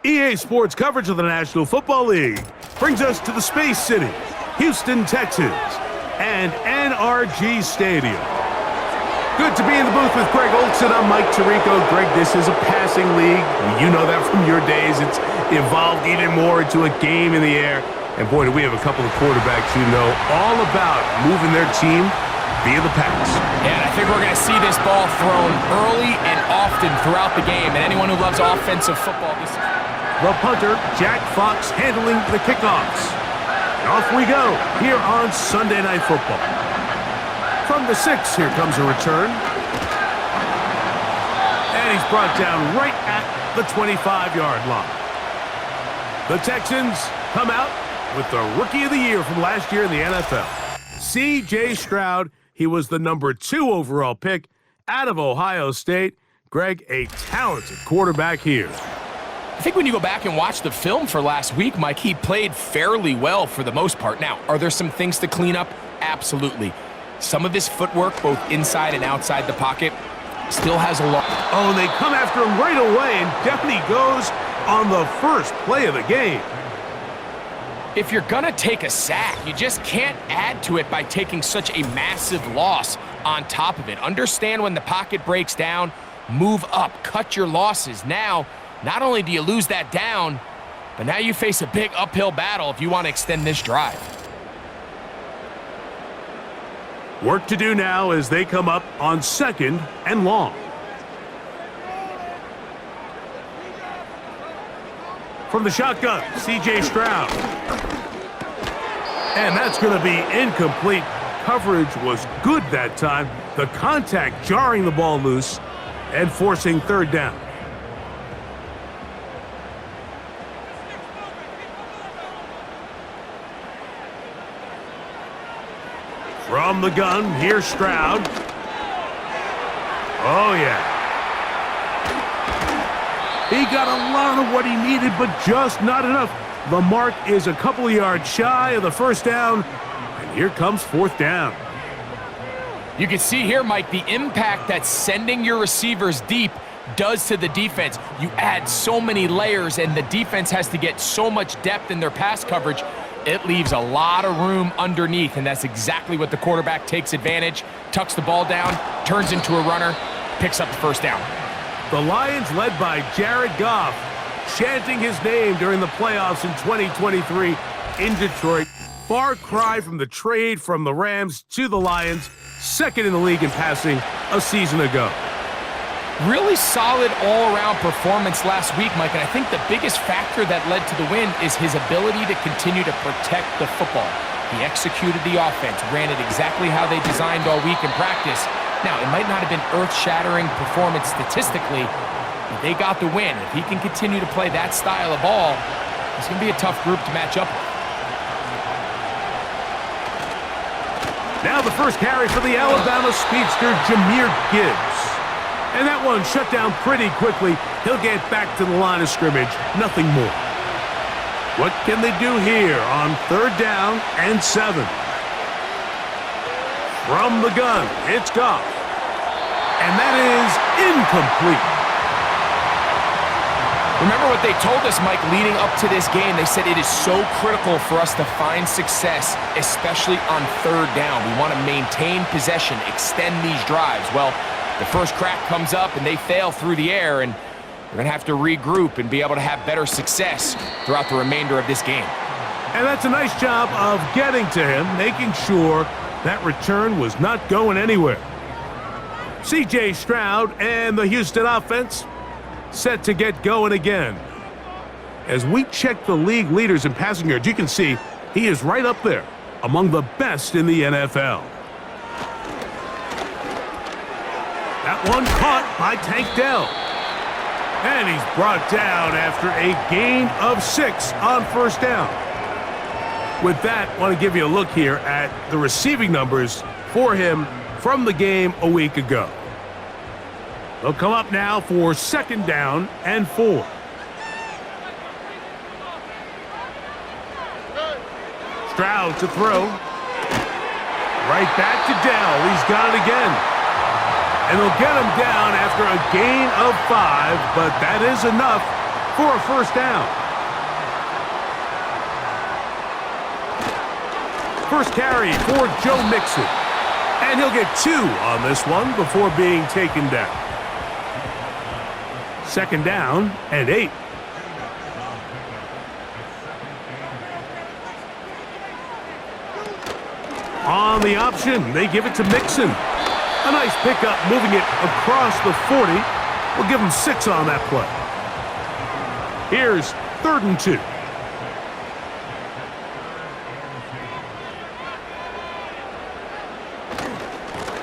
EA Sports coverage of the National Football League brings us to the Space City, Houston, Texas, and NRG Stadium. Good to be in the booth with Greg Olson. I'm Mike Tirico. Greg, this is a passing league. You know that from your days. It's evolved even more into a game in the air. And boy, do we have a couple of quarterbacks who know all about moving their team via the pass. Yeah, and I think we're going to see this ball thrown early and often throughout the game. And anyone who loves offensive football, this is... The punter, Jack Fox, handling the kickoffs. And off we go here on Sunday Night Football. From the 6, here comes a return. And he's brought down right at the 25-yard line. The Texans come out with the Rookie of the Year from last year in the NFL. C.J. Stroud, he was the number 2 overall pick out of Ohio State. Greg, a talented quarterback here. I think when you go back and watch the film for last week, Mike, he played fairly well for the most part. Now, are there some things to clean up? Absolutely. Some of his footwork, both inside and outside the pocket, still has a lot. Oh, and they come after him right away, and down he goes on the first play of the game. If you're going to take a sack, you just can't add to it by taking such a massive loss on top of it. Understand when the pocket breaks down, move up, cut your losses. Now, not only do you lose that down, but now you face a big uphill battle if you want to extend this drive. Work to do now as they come up on 2nd and long. From the shotgun, C.J. Stroud. And that's going to be incomplete. Coverage was good that time. The contact jarring the ball loose and forcing 3rd down. From the gun, here's Stroud. Oh, yeah. He got a lot of what he needed, but just not enough. The mark is a couple of yards shy of the 1st down, and here comes 4th down. You can see here, Mike, the impact that sending your receivers deep does to the defense. You add so many layers, and the defense has to get so much depth in their pass coverage. It leaves a lot of room underneath, and that's exactly what the quarterback takes advantage, tucks the ball down, turns into a runner, picks up the 1st down. The Lions, led by Jared Goff, chanting his name during the playoffs in 2023 in Detroit. Far cry from the trade from the Rams to the Lions, 2nd in the league in passing a season ago. Really solid all-around performance last week, Mike, and I think the biggest factor that led to the win is his ability to continue to protect the football. He executed the offense, ran it exactly how they designed all week in practice. Now, it might not have been earth-shattering performance statistically, but they got the win. If he can continue to play that style of ball, it's going to be a tough group to match up with. Now the first carry for the Alabama speedster, Jahmyr Gibbs. And that one shut down pretty quickly. He'll get back to the line of scrimmage, nothing more. What can they do here on 3rd down and 7? From the gun, it's Goff. And that is incomplete. Remember what they told us, Mike, leading up to this game. They said it is so critical for us to find success, especially on 3rd down. We want to maintain possession, extend these drives. Well, the first crack comes up and they fail through the air, and they're going to have to regroup and be able to have better success throughout the remainder of this game. And that's a nice job of getting to him, making sure that return was not going anywhere. C.J. Stroud and the Houston offense set to get going again. As we check the league leaders in passing yards, you can see he is right up there among the best in the NFL. That one caught by Tank Dell. And he's brought down after a gain of 6 on 1st down. With that, I want to give you a look here at the receiving numbers for him from the game a week ago. They'll come up now for 2nd down and 4. Stroud to throw. Right back to Dell. He's got it again. And they'll get him down after a gain of 5, but that is enough for a first down. First carry for Joe Mixon. And he'll get 2 on this one before being taken down. Second down and 8. On the option, they give it to Mixon. A nice pickup, moving it across the 40. We'll give him 6 on that play. Here's 3rd and 2.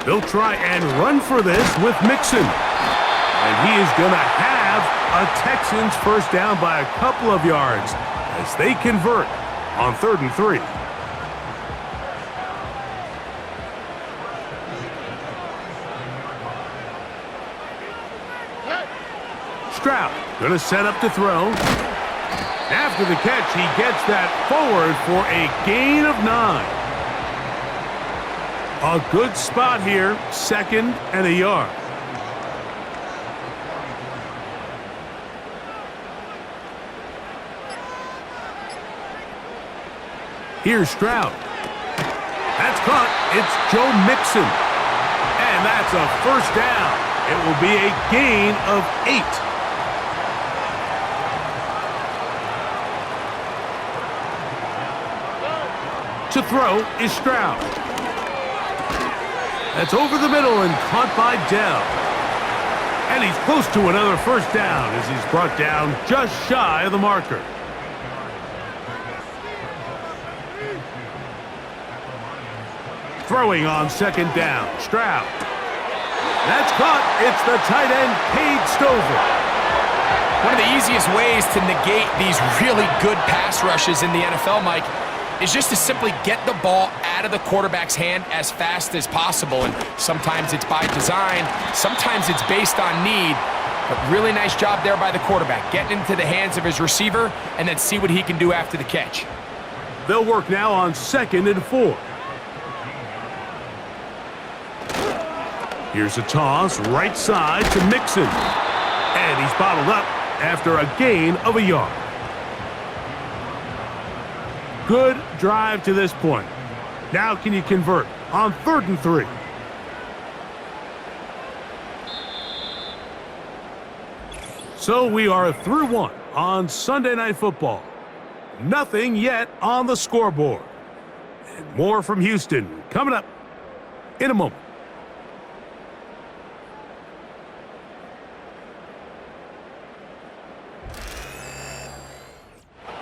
They'll try and run for this with Mixon. And he is going to have a Texans first down by a couple of yards as they convert on 3rd and 3. Stroud going to set up to throw. After the catch, he gets that forward for a gain of 9. A good spot here, 2nd and a yard. Here's Stroud. That's caught. It's Joe Mixon. And that's a first down. It will be a gain of 8. To throw is Stroud. That's over the middle and caught by Dell. And he's close to another first down as he's brought down just shy of the marker. Throwing on 2nd down, Stroud. That's caught. It's the tight end, Cade Stover. One of the easiest ways to negate these really good pass rushes in the NFL, Mike, is just to simply get the ball out of the quarterback's hand as fast as possible. And sometimes it's by design, sometimes it's based on need. But really nice job there by the quarterback, getting into the hands of his receiver and then see what he can do after the catch. They'll work now on 2nd and 4. Here's a toss, right side to Mixon. And he's bottled up after a gain of a yard. Good drive to this point. Now can you convert on 3rd and 3? So we are through 1 on Sunday Night Football. Nothing yet on the scoreboard. And more from Houston coming up in a moment.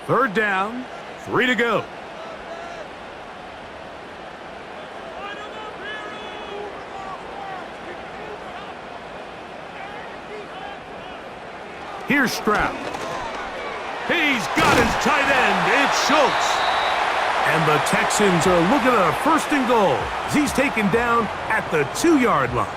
Third down, 3 to go. Here's Stroud. He's got his tight end. It's Schultz. And the Texans are looking at a 1st and goal as he's taken down at the 2-yard line.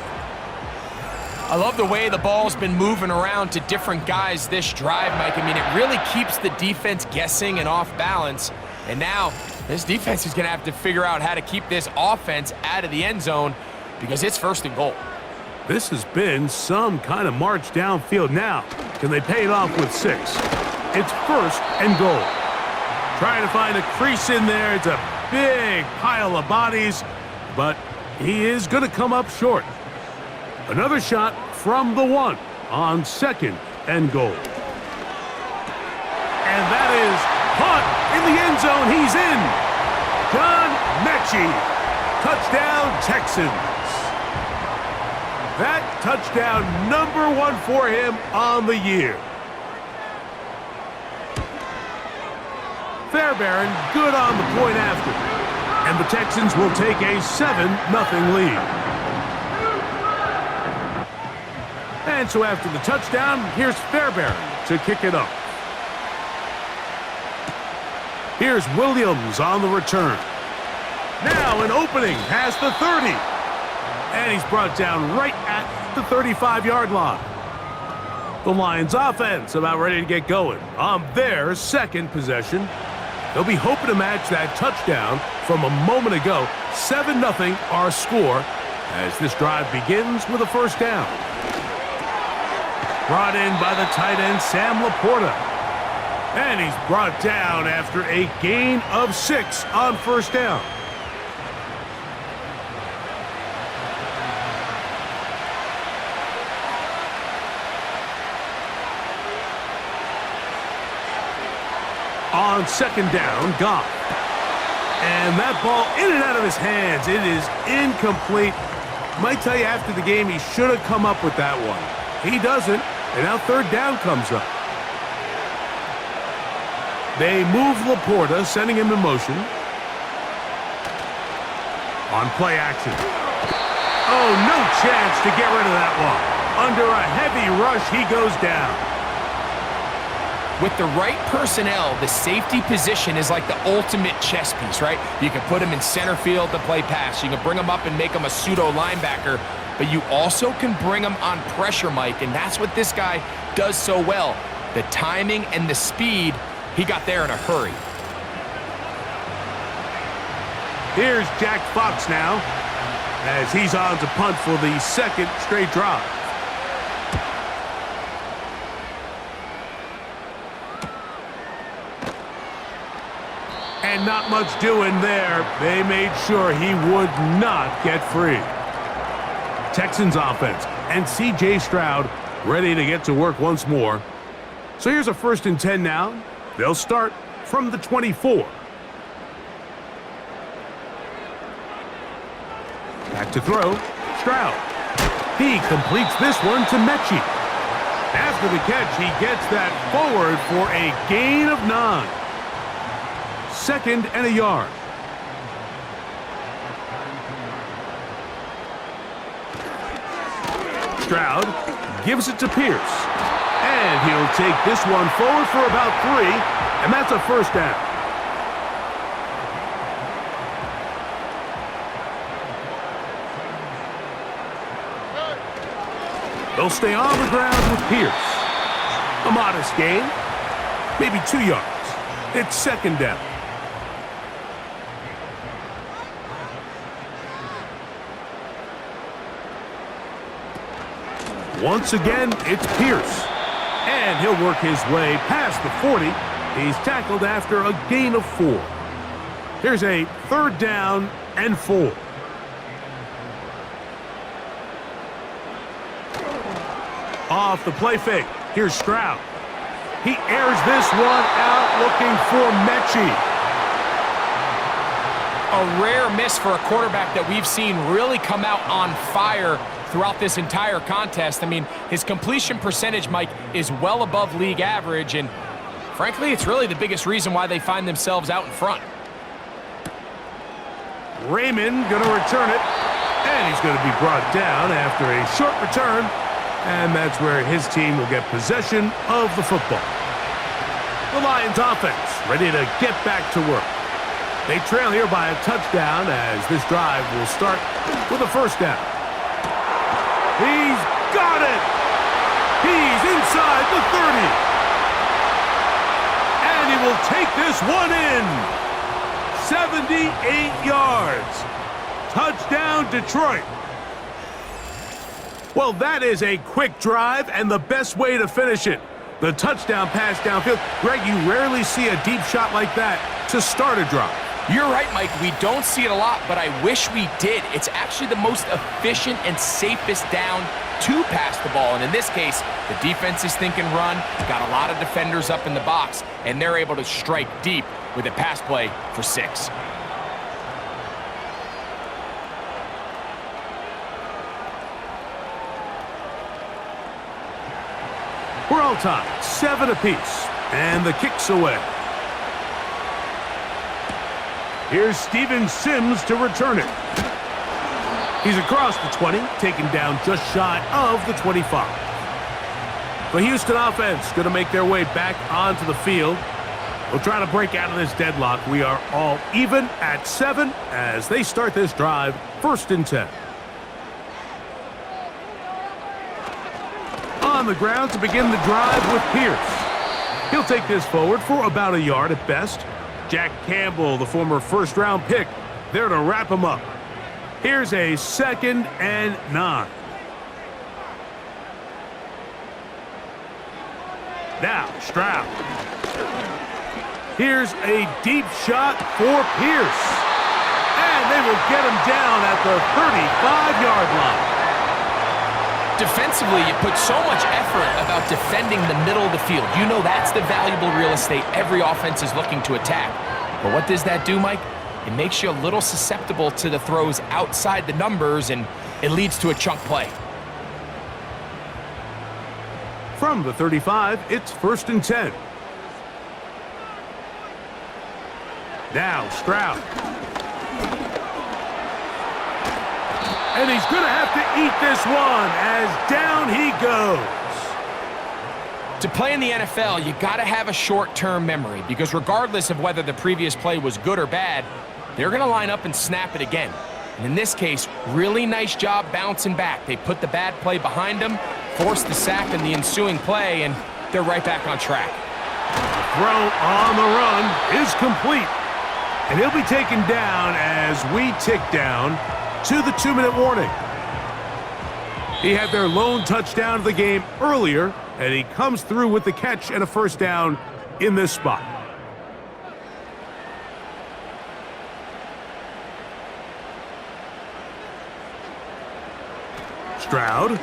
I love the way the ball's been moving around to different guys this drive, Mike. I mean, it really keeps the defense guessing and off balance. And now this defense is going to have to figure out how to keep this offense out of the end zone because it's 1st and goal. This has been some kind of march downfield now. Can they pay it off with 6? It's 1st and goal. Trying to find a crease in there. It's a big pile of bodies, but he is going to come up short. Another shot from the 1 on 2nd and goal. And that is caught in the end zone. He's in. John Mechie. Touchdown, Texans. That touchdown number 1 for him on the year. Fairbairn good on the point after. And the Texans will take a 7-0 lead. And so after the touchdown, here's Fairbairn to kick it off. Here's Williams on the return. Now an opening past the 30. And he's brought down right at the 35-yard line. The Lions offense about ready to get going on their 2nd possession. They'll be hoping to match that touchdown from a moment ago. 7-0 our score as this drive begins with a 1st down. Brought in by the tight end, Sam Laporta. And he's brought down after a gain of 6 on first down. On second down, Goff. And that ball in and out of his hands. It is incomplete. Might tell you after the game he should have come up with that one. He doesn't, and now third down comes up. They move Laporta, sending him in motion. On play action. Oh, no chance to get rid of that one. Under a heavy rush, he goes down. With the right personnel, the safety position is like the ultimate chess piece, right? You can put him in center field to play pass. You can bring him up and make him a pseudo linebacker, but you also can bring him on pressure, Mike, and that's what this guy does so well. The timing and the speed, he got there in a hurry. Here's Jack Fox now, as he's on to punt for the second straight drive. And not much doing there. They made sure he would not get free. Texans offense and C.J. Stroud ready to get to work once more. So here's a 1st and 10 now. They'll start from the 24. Back to throw. Stroud. He completes this one to Mechie. After the catch, he gets that forward for a gain of 9. 2nd and a yard. Stroud gives it to Pierce. And he'll take this one forward for about 3, and that's a 1st down. They'll stay on the ground with Pierce. A modest gain, maybe 2 yards. It's 2nd down. Once again, it's Pierce. And he'll work his way past the 40. He's tackled after a gain of 4. Here's a 3rd down and 4. Off the play fake. Here's Stroud. He airs this one out looking for Mechie. A rare miss for a quarterback that we've seen really come out on fire throughout this entire contest. I mean, his completion percentage, Mike, is well above league average, and frankly, it's really the biggest reason why they find themselves out in front. Raymond going to return it, and he's going to be brought down after a short return, and that's where his team will get possession of the football. The Lions offense ready to get back to work. They trail here by a touchdown as this drive will start with a 1st down. He's got it! He's inside the 30. And he will take this one in. 78 yards. Touchdown, Detroit. Well, that is a quick drive and the best way to finish it. The touchdown pass downfield. Greg, you rarely see a deep shot like that to start a drive. You're right, Mike. We don't see it a lot, but I wish we did. It's actually the most efficient and safest down to pass the ball. And in this case, the defense is thinking run, got a lot of defenders up in the box, and they're able to strike deep with a pass play for 6. We're all tied, 7 apiece, and the kick's away. Here's Steven Sims to return it. He's across the 20, taken down just shy of the 25. The Houston offense going to make their way back onto the field. We'll try to break out of this deadlock. We are all even at 7 as they start this drive, 1st and 10. On the ground to begin the drive with Pierce. He'll take this forward for about a yard at best. Jack Campbell, the former 1st-round pick, there to wrap him up. Here's a 2nd and 9. Now, Stroud. Here's a deep shot for Pierce. And they will get him down at the 35-yard line. Defensively, you put so much effort about defending the middle of the field. You know that's the valuable real estate every offense is looking to attack. But what does that do, Mike? It makes you a little susceptible to the throws outside the numbers, and it leads to a chunk play. From the 35, it's 1st and 10. Now, Stroud. And he's going to have to eat this one as down he goes. To play in the NFL, you got to have a short-term memory, because regardless of whether the previous play was good or bad, they're going to line up and snap it again. And in this case, really nice job bouncing back. They put the bad play behind them, forced the sack in the ensuing play, and they're right back on track. The throw on the run is complete. And he'll be taken down as we tick down to the 2-minute warning. He had their lone touchdown of the game earlier, and he comes through with the catch and a first down in this spot. Stroud.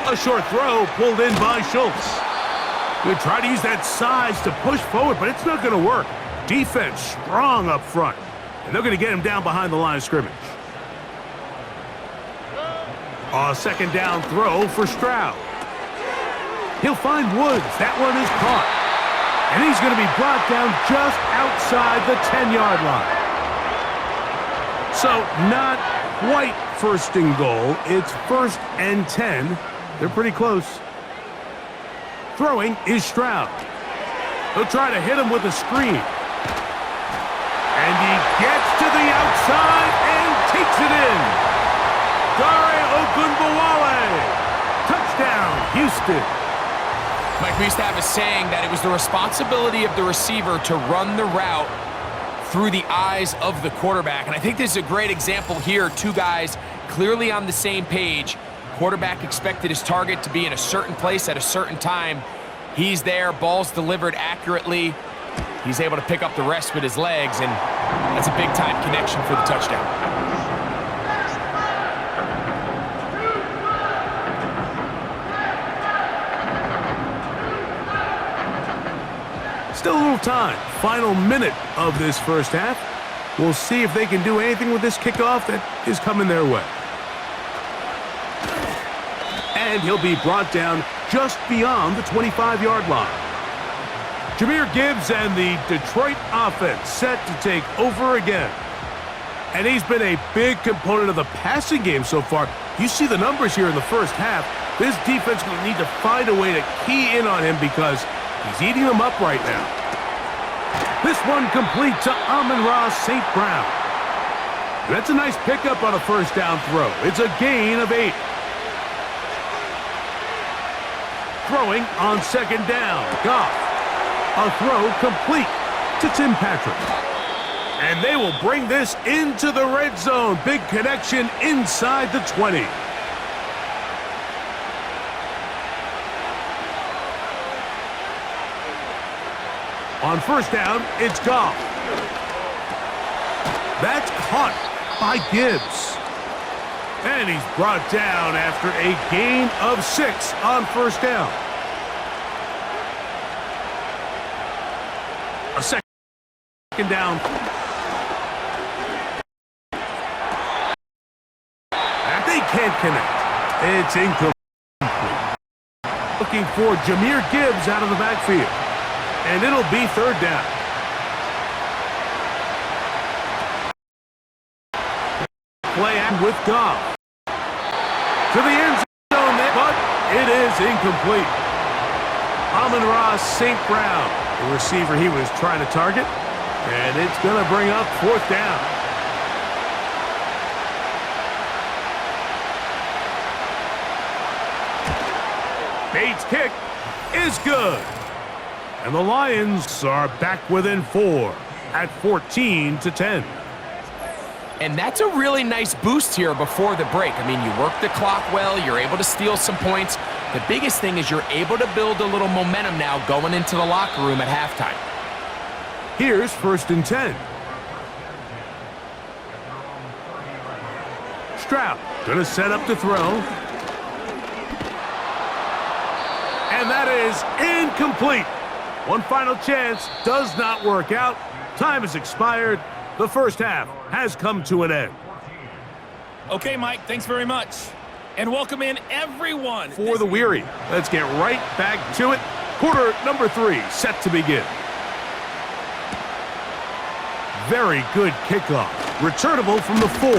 A short throw pulled in by Schultz. They try to use that size to push forward, but it's not going to work. Defense strong up front, and they're going to get him down behind the line of scrimmage. A second down throw for Stroud. He'll find Woods. That one is caught. And he's going to be brought down just outside the 10-yard line. So not quite 1st and goal. It's 1st and 10. They're pretty close. Throwing is Stroud. He'll try to hit him with a screen. And he gets to the outside and takes it in. Dare Ogunbowale. Touchdown, Houston. Mike, we used to have a saying that it was the responsibility of the receiver to run the route through the eyes of the quarterback. And I think this is a great example here. Two guys clearly on the same page. Quarterback expected his target to be in a certain place at a certain time. He's there, ball's delivered accurately. He's able to pick up the rest with his legs, and that's a big-time connection for the touchdown. Still a little time. Final minute of this first half. We'll see if they can do anything with this kickoff that is coming their way. And he'll be brought down just beyond the 25-yard line. Jahmyr Gibbs and the Detroit offense set to take over again. And he's been a big component of the passing game so far. You see the numbers here in the first half. This defense will need to find a way to key in on him because he's eating them up right now. This one complete to Amon-Ra St. Brown. That's a nice pickup on a first down throw. It's a gain of 8. Throwing on 2nd down. Goff. A throw complete to Tim Patrick. And they will bring this into the red zone. Big connection inside the 20. On 1st down, it's Goff. That's caught by Gibbs. And he's brought down after a gain of 6 on 1st down. A second down. And they can't connect. It's incomplete. Looking for Jahmyr Gibbs out of the backfield. And it'll be 3rd down. Play with Goff. To the end zone, but it is incomplete. Amon-Ra St. Brown, the receiver he was trying to target. And it's going to bring up 4th down. Bates' kick is good. And the Lions are back within 4 at 14-10. And that's a really nice boost here before the break. I mean, you work the clock well, you're able to steal some points, The biggest thing is you're able to build a little momentum now going into the locker room at halftime. Here's 1st and 10. Stroud gonna set up to throw. And that is incomplete. One final chance does not work out. Time has expired. The first half has come to an end. Okay, Mike, thanks very much. And welcome in everyone. For the weary, let's get right back to it. Quarter number 3 set to begin. Very good kickoff. Returnable from the 4.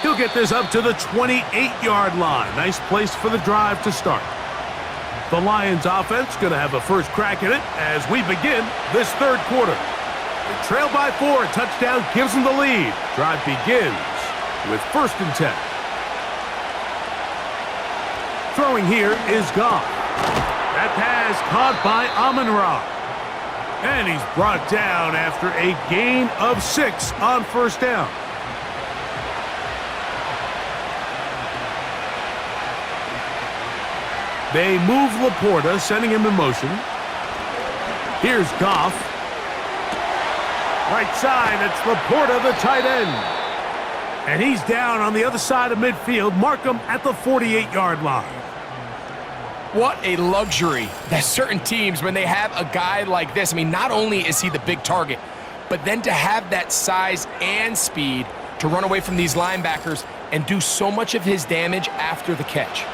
He'll get this up to the 28-yard line. Nice place for the drive to start. The Lions offense going to have a first crack at it as we begin this third quarter. They trail by 4. A touchdown gives them the lead. Drive begins with 1st and 10. Throwing here is Goff. That pass caught by Amon-Ra. And he's brought down after a gain of 6 on 1st down. They move Laporta, sending him in motion. Here's Goff. Right side, it's Laporta, the tight end. And he's down on the other side of midfield. Mark him at the 48-yard line. What a luxury that certain teams, when they have a guy like this, I mean, not only is he the big target, but then to have that size and speed to run away from these linebackers and do so much of his damage after the catch.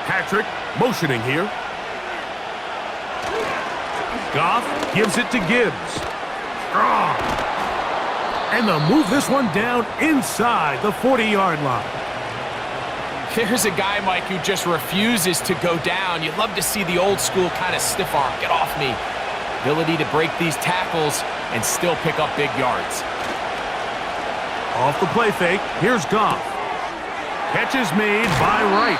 Patrick motioning here. Goff gives it to Gibbs. Strong. And they'll move this one down inside the 40-yard line. There's a guy, Mike, who just refuses to go down. You'd love to see the old school kind of stiff arm. Get off me. Ability to break these tackles and still pick up big yards. Off the play fake, here's Goff. Catch is made by Wright.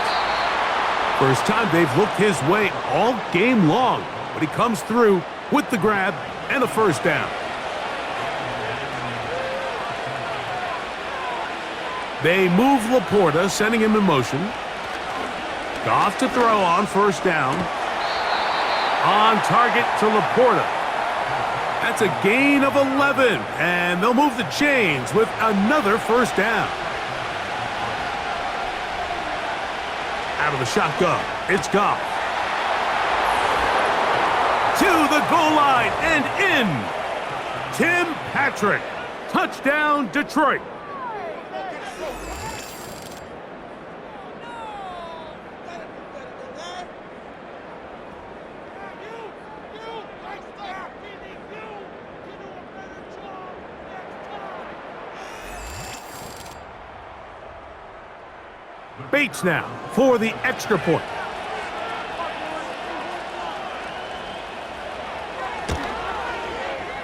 First time they've looked his way all game long, but he comes through with the grab and a first down. They move Laporta, sending him in motion. Goff to throw on 1st down. On target to Laporta. That's a gain of 11, and they'll move the chains with another 1st down. Out of the shotgun, it's Goff. To the goal line and in. Tim Patrick. Touchdown, Detroit. Bates now for the extra point.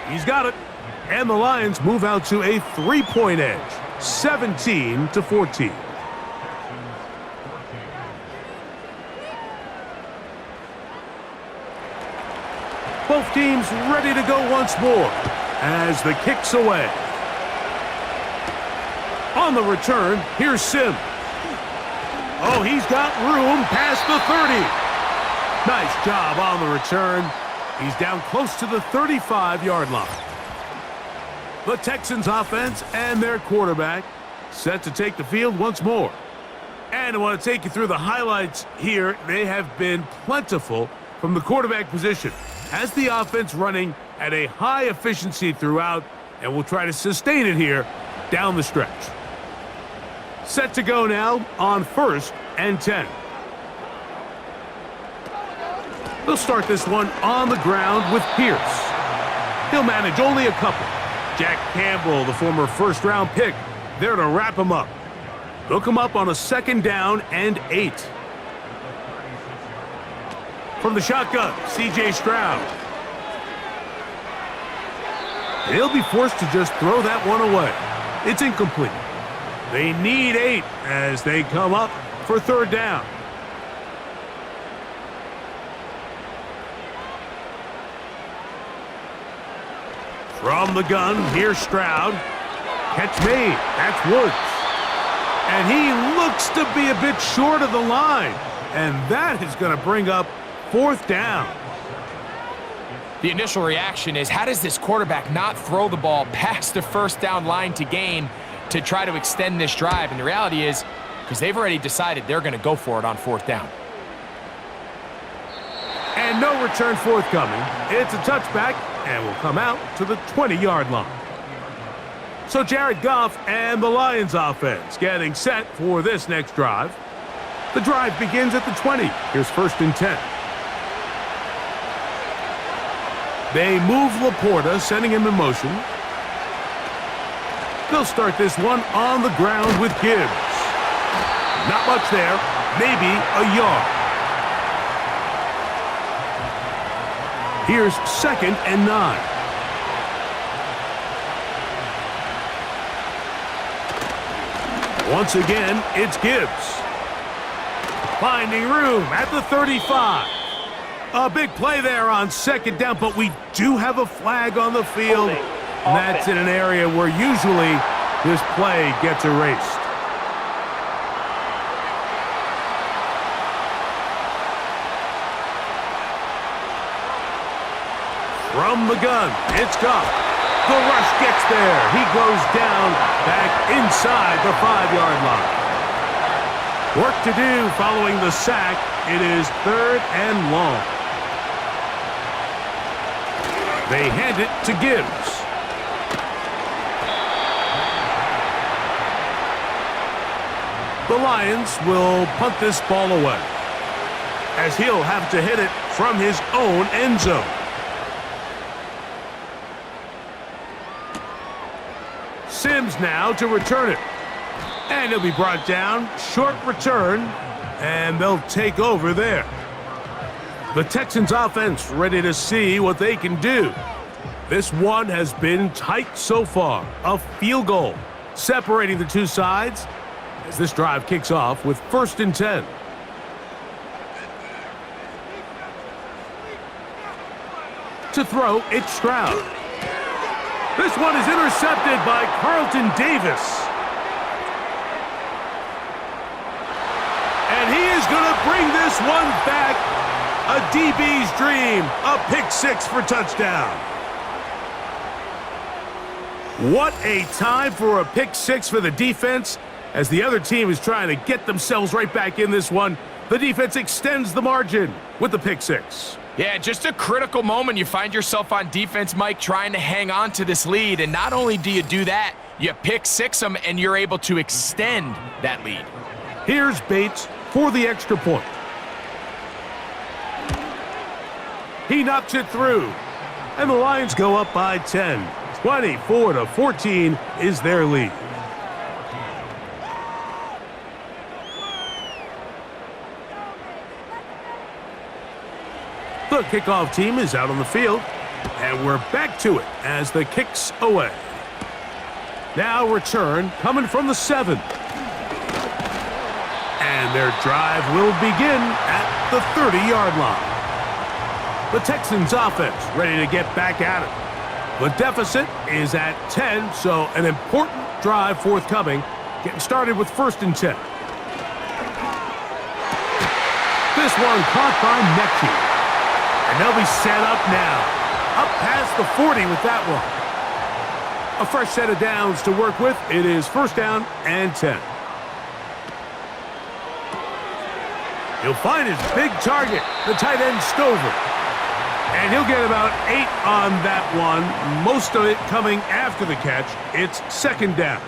He's got it. And the Lions move out to a 3-point edge, 17-14. Both teams ready to go once more as the kick's away. On the return, here's Sim. Oh, he's got room past the 30. Nice job on the return. He's down close to the 35-yard line. The Texans offense and their quarterback set to take the field once more. And I want to take you through the highlights here. They have been plentiful from the quarterback position. Has the offense running at a high efficiency throughout, and we'll try to sustain it here down the stretch. Set to go now on 1st and 10. They'll start this one on the ground with Pierce. He'll manage only a couple. Jack Campbell, the former 1st-round pick, there to wrap him up. They'll come up on a 2nd down and 8. From the shotgun, C.J. Stroud. He'll be forced to just throw that one away. It's incomplete. They need 8 as they come up for 3rd down. From the gun, here's Stroud. Catch made. That's Woods. And he looks to be a bit short of the line. And that is going to bring up 4th down. The initial reaction is, how does this quarterback not throw the ball past the 1st down line to gain to try to extend this drive? And the reality is, because they've already decided they're going to go for it on 4th down. And no return forthcoming. It's a touchback and will come out to the 20-yard line. So Jared Goff and the Lions offense getting set for this next drive. The drive begins at the 20. Here's 1st and 10. They move Laporta, sending him in motion. They'll start this one on the ground with Gibbs. Not much there, maybe a yard. Here's 2nd and 9. Once again, it's Gibbs. Finding room at the 35. A big play there on 2nd down, but we do have a flag on the field. And that's in an area where usually this play gets erased. From the gun, it's Goff. The rush gets there. He goes down back inside the 5-yard line. Work to do following the sack. It is 3rd and long. They hand it to Gibbs. The Lions will punt this ball away, as he'll have to hit it from his own end zone. Sims now to return it. And he'll be brought down. Short return. And they'll take over there. The Texans offense ready to see what they can do. This one has been tight so far. A field goal separating the two sides as this drive kicks off with 1st and 10. To throw, it's Stroud. This one is intercepted by Carlton Davis. And he is going to bring this one back. A DB's dream. A pick-6 for touchdown. What a time for a pick-6 for the defense. As the other team is trying to get themselves right back in this one, the defense extends the margin with the pick-6. Yeah, just a critical moment. You find yourself on defense, Mike, trying to hang on to this lead. And not only do you do that, you pick-6 them, and you're able to extend that lead. Here's Bates for the extra point. He knocks it through. And the Lions go up by 10. 24-14 is their lead. The kickoff team is out on the field, and we're back to it as the kick's away. Now return coming from the 7. And their drive will begin at the 30-yard line. The Texans offense ready to get back at it. The deficit is at 10, so an important drive forthcoming. Getting started with 1st and 10. This one caught by Mechie. And they'll be set up now. Up past the 40 with that one. A fresh set of downs to work with. It is 1st down and 10. He'll find his big target, the tight end Stover. And he'll get about 8 on that one, most of it coming after the catch. It's 2nd down.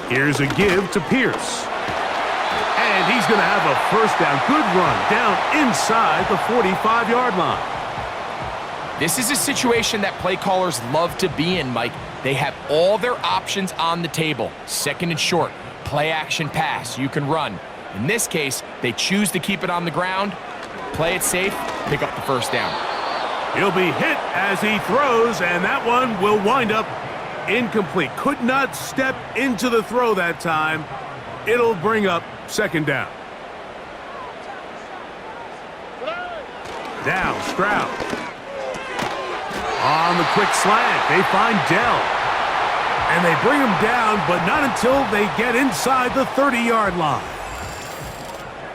Here's a give to Pierce. And he's going to have a 1st down. Good run down inside the 45-yard line. This is a situation that play callers love to be in, Mike. They have all their options on the table. 2nd and short, play action pass, you can run. In this case, they choose to keep it on the ground, play it safe, pick up the 1st down. He'll be hit as he throws, and that one will wind up incomplete. Could not step into the throw that time. It'll bring up 2nd down. Now Stroud. On the quick slant, they find Dell. And they bring him down, but not until they get inside the 30-yard line.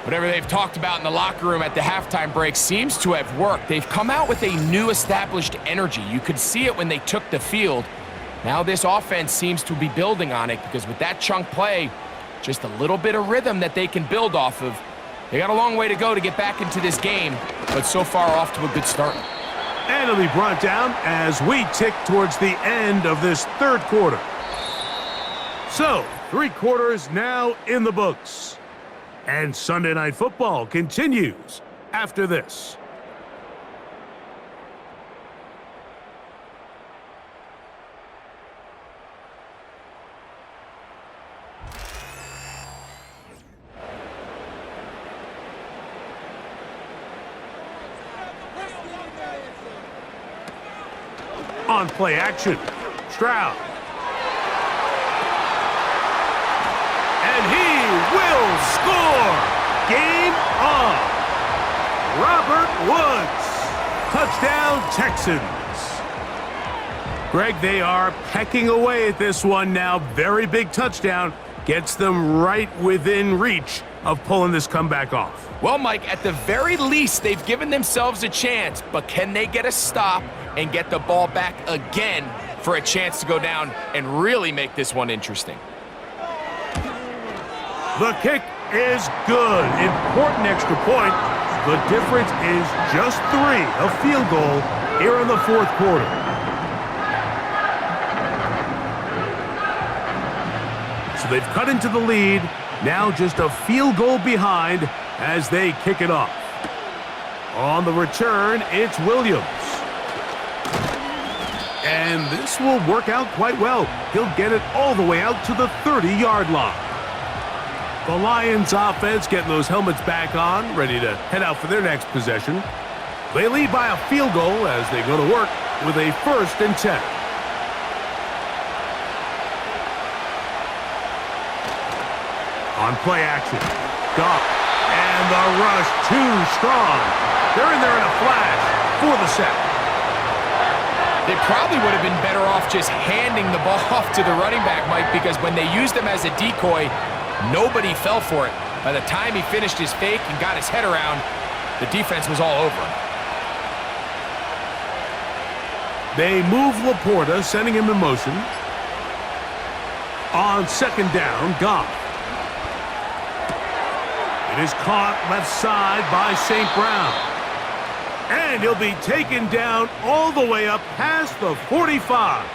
Whatever they've talked about in the locker room at the halftime break seems to have worked. They've come out with a new established energy. You could see it when they took the field. Now this offense seems to be building on it because with that chunk play, just a little bit of rhythm that they can build off of. They got a long way to go to get back into this game, but so far off to a good start. And it'll be brought down as we tick towards the end of this third quarter. So, 3 quarters now in the books. And Sunday Night Football continues after this. On play action, Stroud. And he will score! Game on! Robert Woods. Touchdown, Texans. Greg, they are pecking away at this one now. Very big touchdown. Gets them right within reach of pulling this comeback off. Well, Mike, at the very least, they've given themselves a chance, but can they get a stop and get the ball back again for a chance to go down and really make this one interesting? The kick is good. Important extra point. The difference is just 3, a field goal here in the fourth quarter. So they've cut into the lead. Now just a field goal behind as they kick it off. On the return, it's Williams. And this will work out quite well. He'll get it all the way out to the 30-yard line. The Lions offense getting those helmets back on, ready to head out for their next possession. They lead by a field goal as they go to work with a 1st and 10. On play action, Goff, and the rush too strong. They're in there in a flash for the sack. They probably would have been better off just handing the ball off to the running back, Mike, because when they used him as a decoy, nobody fell for it. By the time he finished his fake and got his head around, the defense was all over him. They move Laporta, sending him in motion. On 2nd down, Goff. It is caught left side by St. Brown. And he'll be taken down all the way up past the 45.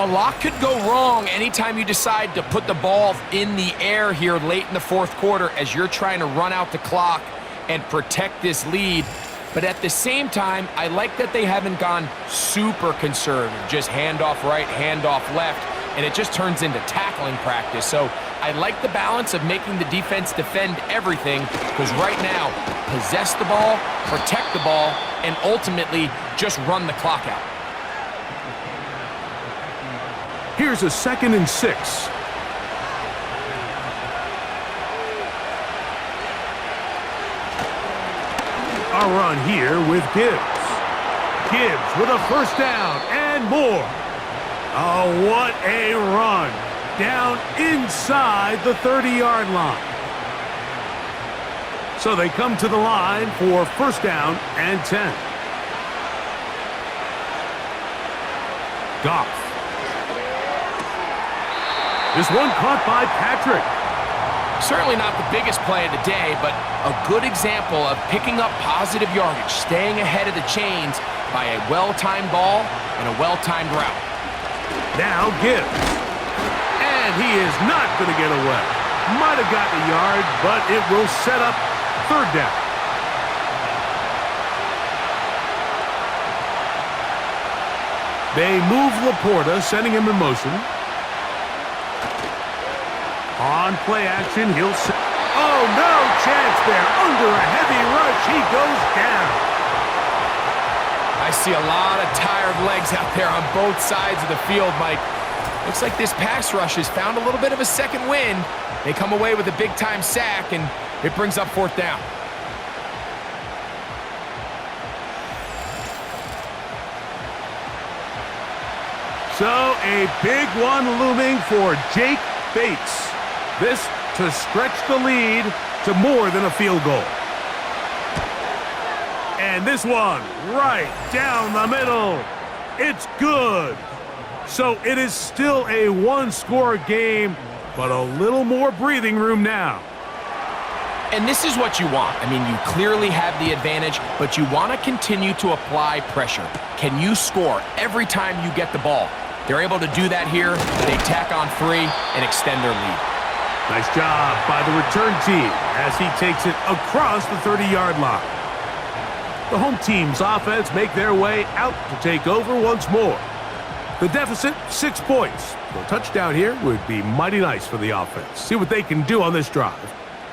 A lot could go wrong anytime you decide to put the ball in the air here late in the fourth quarter as you're trying to run out the clock and protect this lead. But at the same time, I like that they haven't gone super conservative, just handoff right, handoff left, and it just turns into tackling practice. So I like the balance of making the defense defend everything, because right now, possess the ball, protect the ball, and ultimately just run the clock out. Here's a 2nd and 6. A run here with Gibbs. Gibbs with a 1st down and more. Oh, what a run. Down inside the 30-yard line. So they come to the line for 1st down and 10. Goff. This one caught by Patrick. Certainly not the biggest play of the day, but a good example of picking up positive yardage, staying ahead of the chains by a well-timed ball and a well-timed route. Now Gibbs. And he is not going to get away. Might have gotten a yard, but it will set up 3rd down. They move Laporta, sending him in motion. On play action, he'll set. Oh, no chance there. Under a heavy rush, he goes down. I see a lot of tired legs out there on both sides of the field, Mike. Looks like this pass rush has found a little bit of a second wind. They come away with a big-time sack, and it brings up 4th down. So a big one looming for Jake Bates. This to stretch the lead to more than a field goal. And this one right down the middle. It's good. So it is still a one-score game, but a little more breathing room now. And this is what you want. I mean, you clearly have the advantage, but you want to continue to apply pressure. Can you score every time you get the ball? They're able to do that here. They tack on 3 and extend their lead. Nice job by the return team as he takes it across the 30-yard line. The home team's offense make their way out to take over once more. The deficit, 6 points. A touchdown here would be mighty nice for the offense. See what they can do on this drive.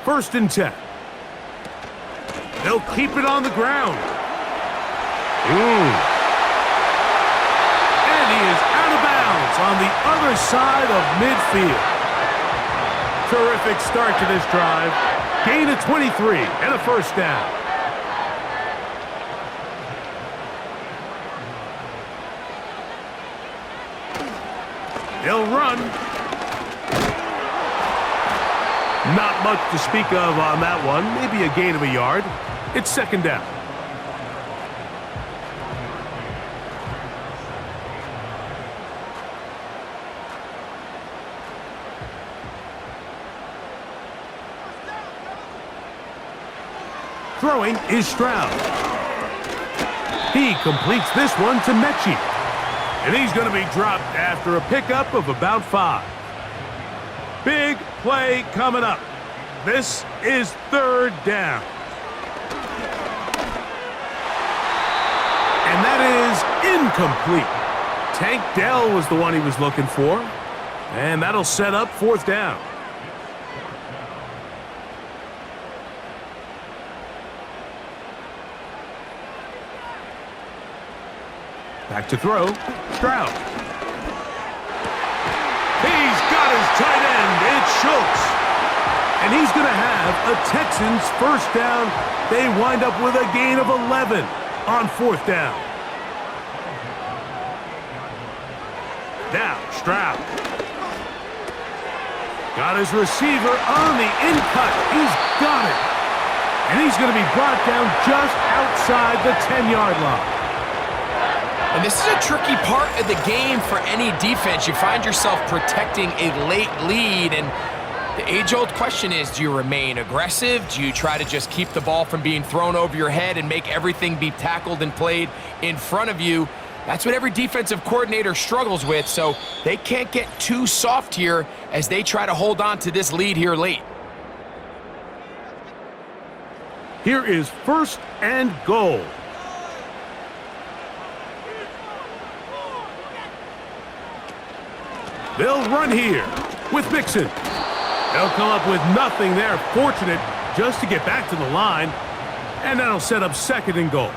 1st and 10. They'll keep it on the ground. And he is out of bounds on the other side of midfield. Terrific start to this drive. Gain of 23 and a 1st down. They'll run. Not much to speak of on that one. Maybe a gain of a yard. It's 2nd down. Throwing is Stroud. He completes this one to Mechie. And he's going to be dropped after a pickup of about 5. Big play coming up. This is 3rd down. And that is incomplete. Tank Dell was the one he was looking for. And that'll set up 4th down. Back to throw. Stroud. He's got his tight end. It's Schultz. And he's going to have a Texans 1st down. They wind up with a gain of 11 on 4th down. Now, Stroud. Got his receiver on the in-cut. He's got it. And he's going to be brought down just outside the 10-yard line. And this is a tricky part of the game for any defense. You find yourself protecting a late lead, and the age-old question is, do you remain aggressive? Do you try to just keep the ball from being thrown over your head and make everything be tackled and played in front of you? That's what every defensive coordinator struggles with, so they can't get too soft here as they try to hold on to this lead here late. Here is 1st and goal. They'll run here with Mixon. They'll come up with nothing there. Fortunate just to get back to the line. And that'll set up 2nd and goal.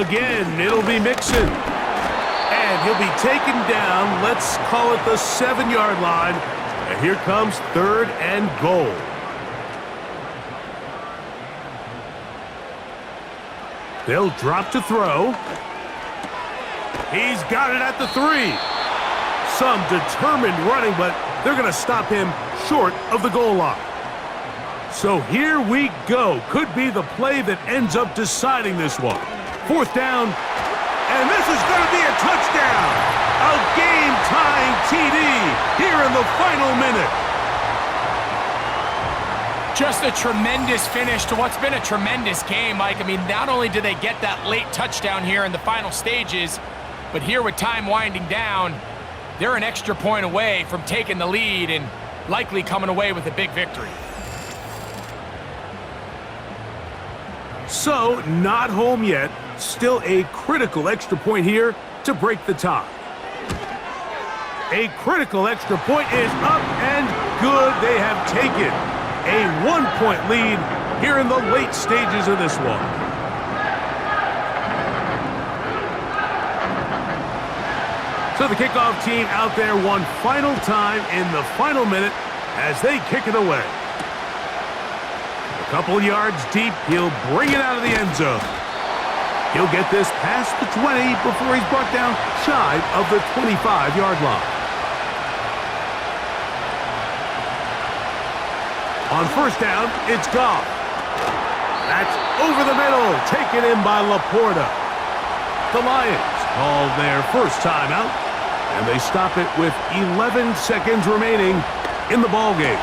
Again, it'll be Mixon. And he'll be taken down. Let's call it the 7-yard line. And here comes 3rd and goal. They'll drop to throw. He's got it at the 3. Some determined running, but they're going to stop him short of the goal line. So here we go. Could be the play that ends up deciding this one. 4th down, and this is going to be a touchdown. A game-tying TD here in the final minute. Just a tremendous finish to what's been a tremendous game, Mike. I mean, not only did they get that late touchdown here in the final stages, but here with time winding down, they're an extra point away from taking the lead and likely coming away with a big victory. So, not home yet. Still a critical extra point here to break the tie. A critical extra point is up and good. They have taken a 1-point lead here in the late stages of this one. So the kickoff team out there one final time in the final minute as they kick it away. A couple yards deep, he'll bring it out of the end zone. He'll get this past the 20 before he's brought down shy of the 25-yard line. On first down, it's Goff. That's over the middle, taken in by Laporta. The Lions call their first timeout, and they stop it with 11 seconds remaining in the ballgame.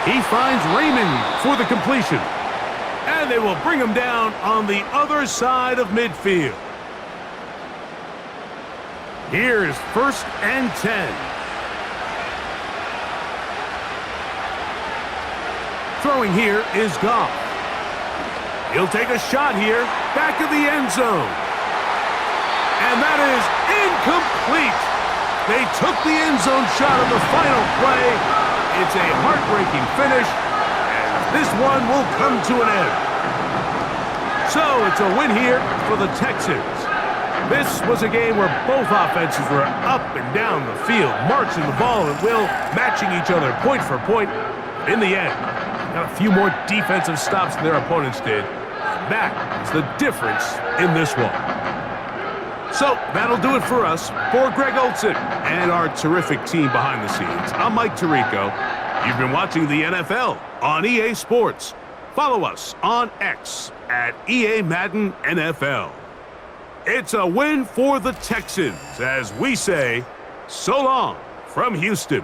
He finds Raymond for the completion, and they will bring him down on the other side of midfield. Here's 1st and 10. Throwing here is Goff. He'll take a shot here, back of the end zone. And that is incomplete. They took the end zone shot on the final play. It's a heartbreaking finish, and this one will come to an end. So it's a win here for the Texans. This was a game where both offenses were up and down the field, marching the ball at will, matching each other point for point. In the end, got a few more defensive stops than their opponents did. That is the difference in this one. So that'll do it for us. For Greg Olsen and our terrific team behind the scenes, I'm Mike Tirico. You've been watching the NFL on EA Sports. Follow us on X at EA Madden NFL. It's a win for the Texans as we say so long from Houston.